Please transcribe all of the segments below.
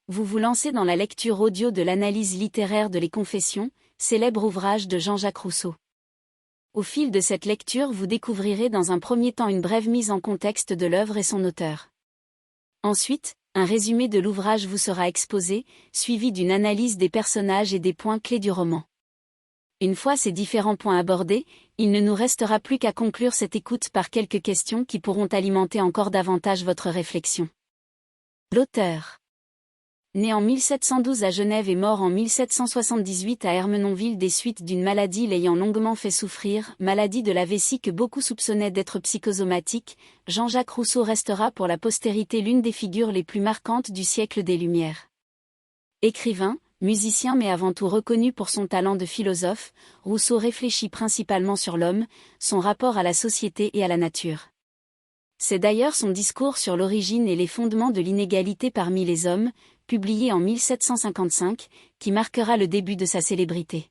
Vous vous lancez dans la lecture audio de l'analyse littéraire de Les Confessions, célèbre ouvrage de Jean-Jacques Rousseau. Au fil de cette lecture, vous découvrirez dans un premier temps une brève mise en contexte de l'œuvre et son auteur. Ensuite, un résumé de l'ouvrage vous sera exposé, suivi d'une analyse des personnages et des points clés du roman. Une fois ces différents points abordés, il ne nous restera plus qu'à conclure cette écoute par quelques questions qui pourront alimenter encore davantage votre réflexion. L'auteur. Né en 1712 à Genève et mort en 1778 à Ermenonville des suites d'une maladie l'ayant longuement fait souffrir, maladie de la vessie que beaucoup soupçonnaient d'être psychosomatique, Jean-Jacques Rousseau restera pour la postérité l'une des figures les plus marquantes du siècle des Lumières. Écrivain, musicien mais avant tout reconnu pour son talent de philosophe, Rousseau réfléchit principalement sur l'homme, son rapport à la société et à la nature. C'est d'ailleurs son discours sur l'origine et les fondements de l'inégalité parmi les hommes, publié en 1755, qui marquera le début de sa célébrité.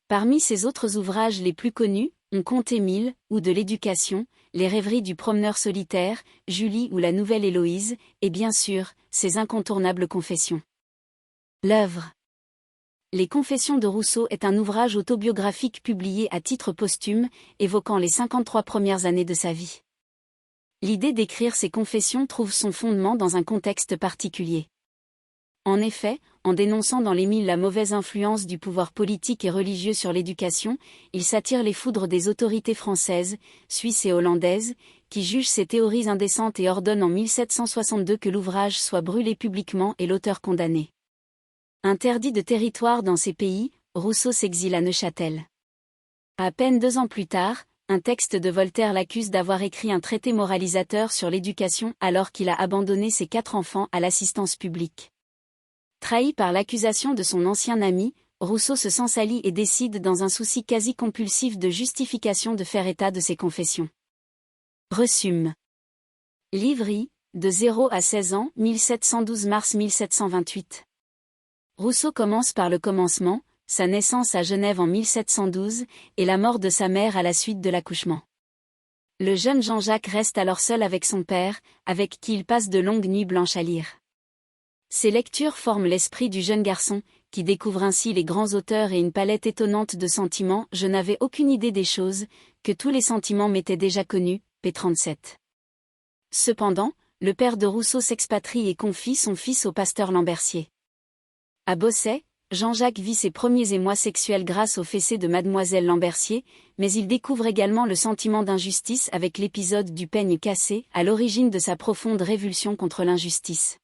Parmi ses autres ouvrages les plus connus, on compte Émile, ou de l'éducation, les rêveries du promeneur solitaire, Julie ou la nouvelle Héloïse, et bien sûr, ses incontournables confessions. L'œuvre. Les Confessions de Rousseau est un ouvrage autobiographique publié à titre posthume, évoquant les 53 premières années de sa vie. L'idée d'écrire ces confessions trouve son fondement dans un contexte particulier. En effet, en dénonçant dans l'Émile la mauvaise influence du pouvoir politique et religieux sur l'éducation, il s'attire les foudres des autorités françaises, suisses et hollandaises, qui jugent ces théories indécentes et ordonnent en 1762 que l'ouvrage soit brûlé publiquement et l'auteur condamné. Interdit de territoire dans ces pays, Rousseau s'exile à Neuchâtel. À peine 2 ans plus tard, un texte de Voltaire l'accuse d'avoir écrit un traité moralisateur sur l'éducation alors qu'il a abandonné ses 4 enfants à l'assistance publique. Trahi par l'accusation de son ancien ami, Rousseau se sent sali et décide dans un souci quasi compulsif de justification de faire état de ses confessions. Resume. Livry, de 0 à 16 ans, 1712 mars 1728. Rousseau commence par le commencement, sa naissance à Genève en 1712, et la mort de sa mère à la suite de l'accouchement. Le jeune Jean-Jacques reste alors seul avec son père, avec qui il passe de longues nuits blanches à lire. Ces lectures forment l'esprit du jeune garçon, qui découvre ainsi les grands auteurs et une palette étonnante de sentiments. Je n'avais aucune idée des choses, que tous les sentiments m'étaient déjà connus, p. 37. Cependant, le père de Rousseau s'expatrie et confie son fils au pasteur Lambertier. À Bosset, Jean-Jacques vit ses premiers émois sexuels grâce aux fessées de mademoiselle Lambertier, mais il découvre également le sentiment d'injustice avec l'épisode du peigne cassé, à l'origine de sa profonde révulsion contre l'injustice.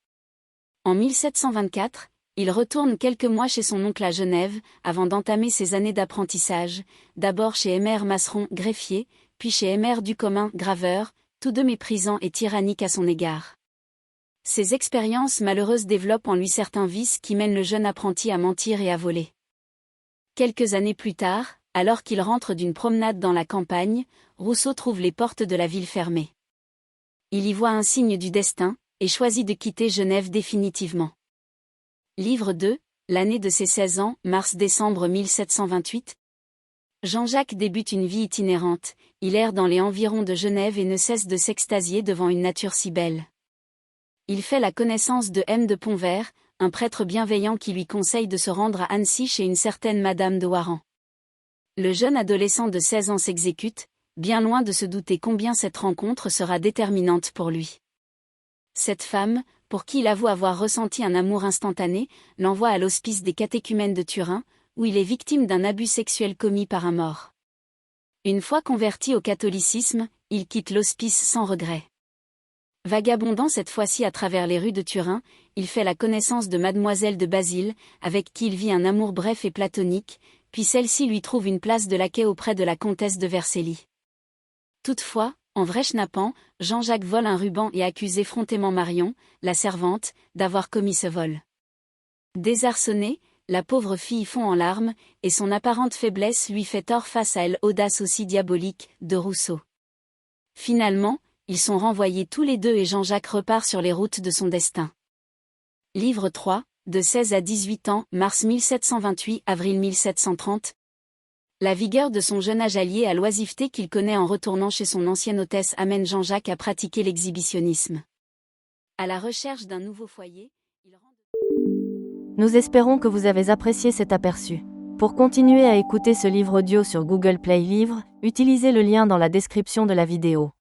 En 1724, il retourne quelques mois chez son oncle à Genève, avant d'entamer ses années d'apprentissage, d'abord chez Aimère Masseron, greffier, puis chez Aimère Ducommun, graveur, tous deux méprisants et tyranniques à son égard. Ces expériences malheureuses développent en lui certains vices qui mènent le jeune apprenti à mentir et à voler. Quelques années plus tard, alors qu'il rentre d'une promenade dans la campagne, Rousseau trouve les portes de la ville fermées. Il y voit un signe du destin, et choisit de quitter Genève définitivement. Livre 2, l'année de ses 16 ans, mars-décembre 1728. Jean-Jacques débute une vie itinérante, il erre dans les environs de Genève et ne cesse de s'extasier devant une nature si belle. Il fait la connaissance de M. de Pontvert, un prêtre bienveillant qui lui conseille de se rendre à Annecy chez une certaine Madame de Warren. Le jeune adolescent de 16 ans s'exécute, bien loin de se douter combien cette rencontre sera déterminante pour lui. Cette femme, pour qui il avoue avoir ressenti un amour instantané, l'envoie à l'hospice des catéchumènes de Turin, où il est victime d'un abus sexuel commis par un mort. Une fois converti au catholicisme, il quitte l'hospice sans regret. Vagabondant cette fois-ci à travers les rues de Turin, il fait la connaissance de Mademoiselle de Basile, avec qui il vit un amour bref et platonique, puis celle-ci lui trouve une place de laquais auprès de la comtesse de Vercelli. Toutefois, en vrai schnappant, Jean-Jacques vole un ruban et accuse effrontément Marion, la servante, d'avoir commis ce vol. Désarçonnée, la pauvre fille fond en larmes, et son apparente faiblesse lui fait tort face à elle. Audace aussi diabolique, de Rousseau. Finalement, ils sont renvoyés tous les deux et Jean-Jacques repart sur les routes de son destin. Livre 3, de 16 à 18 ans, mars 1728, avril 1730. La vigueur de son jeune âge allié à l'oisiveté qu'il connaît en retournant chez son ancienne hôtesse amène Jean-Jacques à pratiquer l'exhibitionnisme. À la recherche d'un nouveau foyer, il rentre... Nous espérons que vous avez apprécié cet aperçu. Pour continuer à écouter ce livre audio sur Google Play Livres, utilisez le lien dans la description de la vidéo.